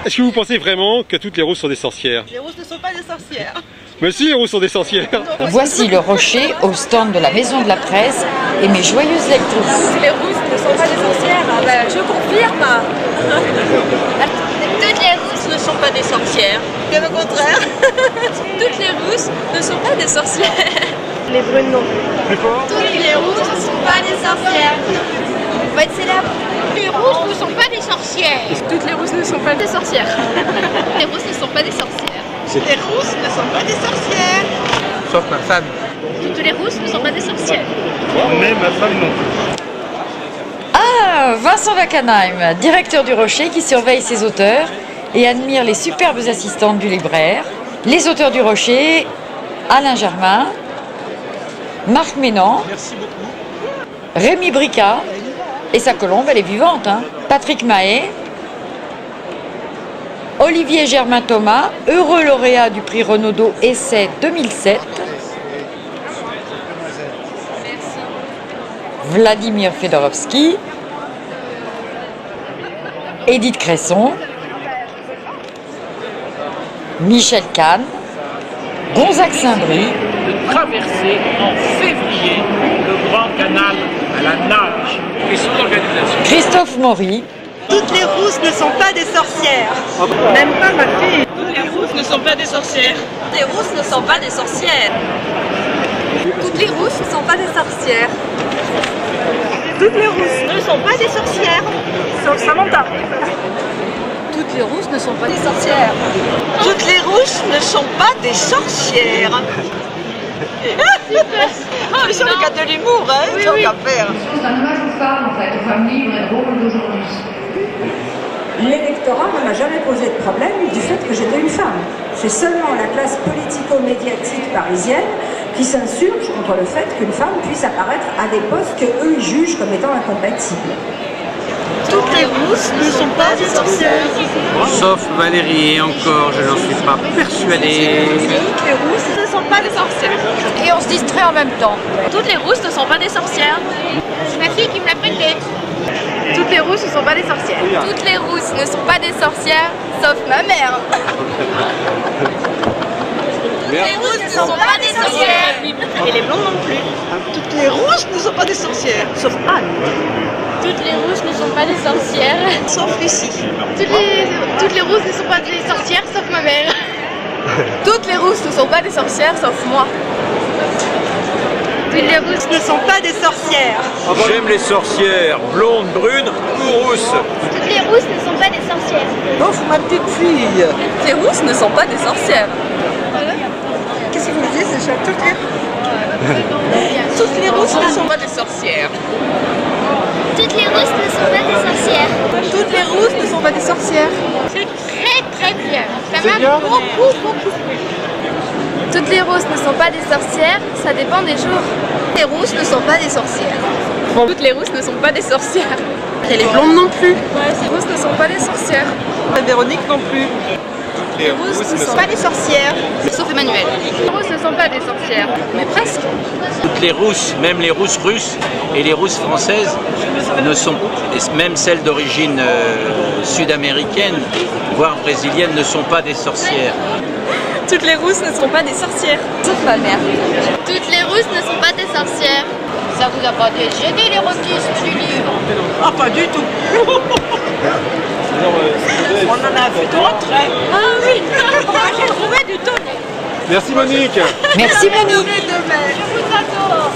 Est-ce que vous pensez vraiment que toutes les rousses sont des sorcières? Les rousses ne sont pas des sorcières. Mais si, les rousses sont des sorcières. Voici le rocher au stand de la Maison de la Presse et mes joyeuses lectrices. Les rousses ne sont pas des sorcières. Ah ben, je confirme. Toutes les rousses ne sont pas des sorcières. Bien au contraire. Toutes les rousses ne sont pas des sorcières. Les brunes non plus. Toutes les rousses ne sont pas des sorcières. On va être célèbre. Les rousses ne sont pas des sorcières. Toutes les rousses ne sont pas des sorcières. Les rousses ne sont pas des sorcières. Les rousses ne sont pas des sorcières. Sauf ma femme. Toutes les rousses ne sont pas des sorcières. Mais ma femme non. Ah, Vincent Wackenheim, directeur du Rocher qui surveille ses auteurs et admire les superbes assistantes du libraire. Les auteurs du Rocher, Alain Germain, Marc Ménan, Rémi Bricat, et sa colombe, elle est vivante, hein. Patrick Mahé, Olivier Germain-Thomas, heureux lauréat du prix Renaudot Essai 2007, Vladimir Fedorovski, Édith Cresson, Michel Kahn, Gonzague Saint-Brie, de traverser en février le grand canal à la nage et son organisation. Christophe Maury, Toutes les rousses ne sont pas des sorcières. Même pas ma fille. Toutes les rousses ne sont pas des sorcières. Les rousses ne sont pas des sorcières. Toutes les rousses ne sont pas des sorcières. Toutes les rousses ne sont pas des sorcières. Sauf Samantha. Toutes les rousses ne sont pas des sorcières. Toutes les rousses ne sont pas des sorcières. C'est sur le cadre de l'humour, hein, oui, tant qu'à faire. C'est un hommage aux femmes, en fait, aux femmes libres et drôles d'aujourd'hui. L'électorat ne m'a jamais posé de problème du fait que j'étais une femme. C'est seulement la classe politico-médiatique parisienne qui s'insurge contre le fait qu'une femme puisse apparaître à des postes qu'eux jugent comme étant incompatibles. Toutes les rousses ne sont pas des sorcières. Sauf Valérie, et encore, je n'en suis pas persuadé. Toutes les rousses ne sont pas des sorcières. et on se distrait en même temps. Toutes les rousses ne sont pas des sorcières. C'est ma fille qui me l'a prêté. Toutes les rousses ne sont pas des sorcières. Toutes les rousses ne sont pas des sorcières, sauf ma mère. Toutes les rousses ne sont pas des sorcières. Et les blondes non plus. Toutes les rousses ne sont pas des sorcières, sauf Anne. Toutes les rousses ne sont pas des sorcières, sauf Lucie. Toutes les rousses ne sont pas des sorcières, sauf ma mère. Toutes les rousses ne sont pas des sorcières, sauf moi. Toutes les rousses ne sont pas des sorcières. J'aime les sorcières, blondes, brunes ou rousses. Toutes les rousses ne sont pas des sorcières. Sauf ma petite fille. Les rousses ne sont pas des sorcières. Qu'est-ce que vous me dites déjà? Toutes les rousses ne sont pas des sorcières. Toutes les rousses ne sont pas des sorcières. Toutes les rousses ne sont pas des sorcières. C'est très très bien. Ça C'est m'a bien beaucoup plu. Toutes les rousses ne sont pas des sorcières, ça dépend des jours. Les rousses ne sont pas des sorcières. Toutes les rousses ne sont pas des sorcières. Et les blondes non plus. Les rousses ne sont pas des sorcières. Et Véronique non plus. Les rousses ne sont pas des sorcières. Sauf Emmanuel. Les rousses ne sont pas des sorcières. Mais presque. Toutes les rousses, même les rousses russes et les rousses françaises, ne sont, même celles d'origine sud-américaine, voire brésilienne, ne sont pas des sorcières. Toutes les rousses ne sont pas des sorcières. Sauf ma mère. Toutes les rousses ne sont pas des sorcières. Ça vous a pas gêné l'érotisme du livre? Ah, pas du tout. On en a vu d'autres. Ah oui. J'ai trouvé du tonnerre. Merci Monique. Merci Monique. Je vous adore.